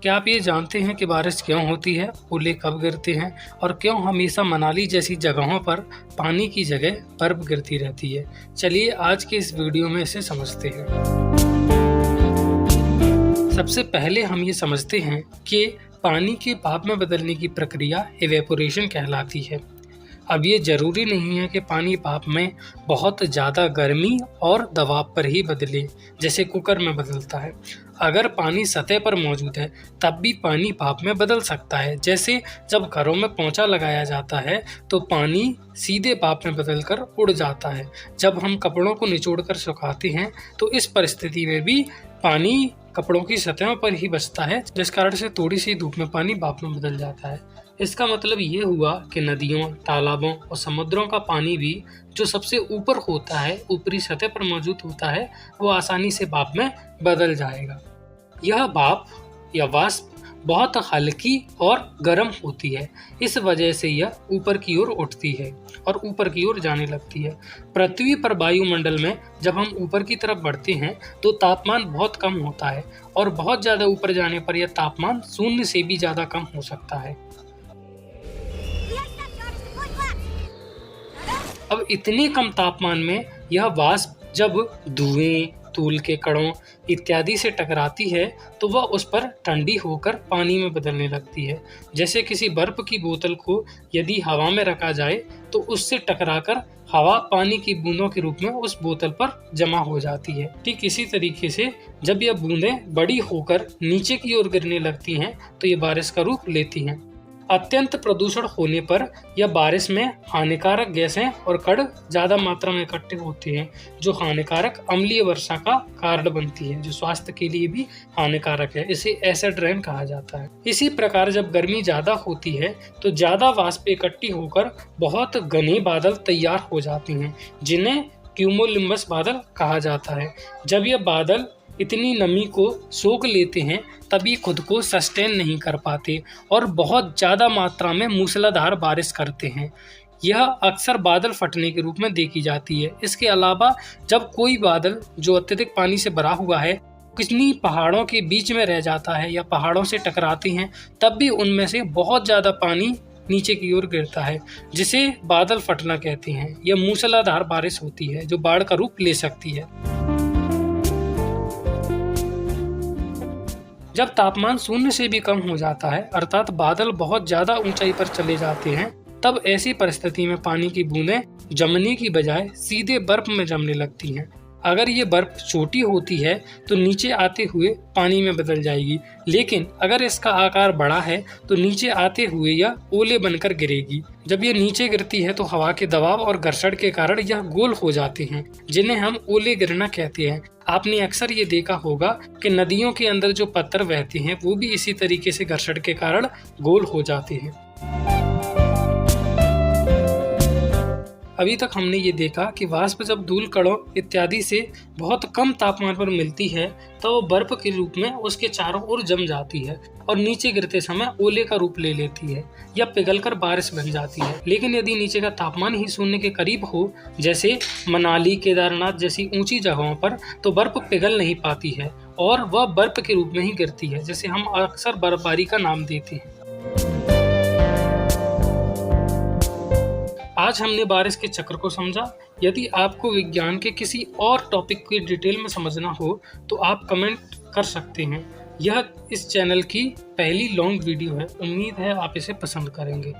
क्या आप ये जानते हैं कि बारिश क्यों होती है, ओले कब गिरते हैं और क्यों हमेशा मनाली जैसी जगहों पर पानी की जगह बर्फ गिरती रहती है? चलिए आज के इस वीडियो में इसे समझते हैं। सबसे पहले हम ये समझते हैं कि पानी के भाप में बदलने की प्रक्रिया इवेपोरेशन कहलाती है। अब ये ज़रूरी नहीं है कि पानी भाप में बहुत ज़्यादा गर्मी और दबाव पर ही बदले, जैसे कुकर में बदलता है। अगर पानी सतह पर मौजूद है तब भी पानी भाप में बदल सकता है। जैसे जब घरों में पोंछा लगाया जाता है तो पानी सीधे भाप में बदलकर उड़ जाता है। जब हम कपड़ों को निचोड़कर सुखाते हैं तो इस परिस्थिति में भी पानी कपड़ों की सतहों पर ही बचता है, जिस कारण से थोड़ी सी धूप में पानी भाप में बदल जाता है। इसका मतलब ये हुआ कि नदियों, तालाबों और समुद्रों का पानी भी जो सबसे ऊपर होता है, ऊपरी सतह पर मौजूद होता है, वो आसानी से भाप में बदल जाएगा। यह भाप या वाष्प बहुत हल्की और गर्म होती है, इस वजह से यह ऊपर की ओर उठती है और ऊपर की ओर जाने लगती है। पृथ्वी पर वायुमंडल में जब हम ऊपर की तरफ बढ़ते हैं तो तापमान बहुत कम होता है और बहुत ज़्यादा ऊपर जाने पर यह तापमान 0 से भी ज़्यादा कम हो सकता है। अब इतने कम तापमान में यह वाष्प जब धुएं, धूल के कणों इत्यादि से टकराती है तो वह उस पर ठंडी होकर पानी में बदलने लगती है। जैसे किसी बर्फ की बोतल को यदि हवा में रखा जाए तो उससे टकराकर हवा पानी की बूंदों के रूप में उस बोतल पर जमा हो जाती है। ठीक इसी तरीके से जब यह बूंदें बड़ी होकर नीचे की ओर गिरने लगती हैं तो ये बारिश का रूप लेती हैं। अत्यंत प्रदूषण होने पर या बारिश में हानिकारक गैसें और कण ज़्यादा मात्रा में इकट्ठे होते हैं, जो हानिकारक अम्लीय वर्षा का कारण बनती है, जो स्वास्थ्य के लिए भी हानिकारक है। इसे एसिड रेन कहा जाता है। इसी प्रकार जब गर्मी ज़्यादा होती है तो ज़्यादा वाष्प इकट्ठी होकर बहुत घने बादल तैयार हो जाते हैं, जिन्हें क्यूमुलोनिम्बस बादल कहा जाता है। जब यह बादल इतनी नमी को सोख लेते हैं तभी खुद को सस्टेन नहीं कर पाते और बहुत ज़्यादा मात्रा में मूसलाधार बारिश करते हैं। यह अक्सर बादल फटने के रूप में देखी जाती है। इसके अलावा जब कोई बादल जो अत्यधिक पानी से भरा हुआ है किन्हीं पहाड़ों के बीच में रह जाता है या पहाड़ों से टकराते हैं, तब भी उनमें से बहुत ज़्यादा पानी नीचे की ओर गिरता है, जिसे बादल फटना कहते हैं। यह मूसलाधार बारिश होती है जो बाढ़ का रूप ले सकती है। जब तापमान 0 से भी कम हो जाता है, अर्थात बादल बहुत ज्यादा ऊंचाई पर चले जाते हैं, तब ऐसी परिस्थिति में पानी की बूंदें जमने की बजाय सीधे बर्फ में जमने लगती हैं। अगर ये बर्फ छोटी होती है तो नीचे आते हुए पानी में बदल जाएगी, लेकिन अगर इसका आकार बड़ा है तो नीचे आते हुए यह ओले बनकर गिरेगी। जब यह नीचे गिरती है तो हवा के दबाव और घर्षण के कारण यह गोल हो जाते हैं, जिन्हें हम ओले गिरना कहते हैं। आपने अक्सर ये देखा होगा कि नदियों के अंदर जो पत्थर बहते हैं वो भी इसी तरीके से घर्षण के कारण गोल हो जाते हैं। अभी तक हमने ये देखा कि वाष्प जब धूल कणों इत्यादि से बहुत कम तापमान पर मिलती है तो वो बर्फ के रूप में उसके चारों ओर जम जाती है और नीचे गिरते समय ओले का रूप ले लेती है या पिघलकर बारिश बन जाती है। लेकिन यदि नीचे का तापमान ही 0 के करीब हो, जैसे मनाली, केदारनाथ जैसी ऊंची जगहों पर, तो बर्फ पिघल नहीं पाती है और वह बर्फ के रूप में ही गिरती है, जैसे हम अक्सर बर्फबारी का नाम देते हैं। आज हमने बारिश के चक्र को समझा। यदि आपको विज्ञान के किसी और टॉपिक की डिटेल में समझना हो तो आप कमेंट कर सकते हैं। यह इस चैनल की पहली लॉन्ग वीडियो है। उम्मीद है आप इसे पसंद करेंगे।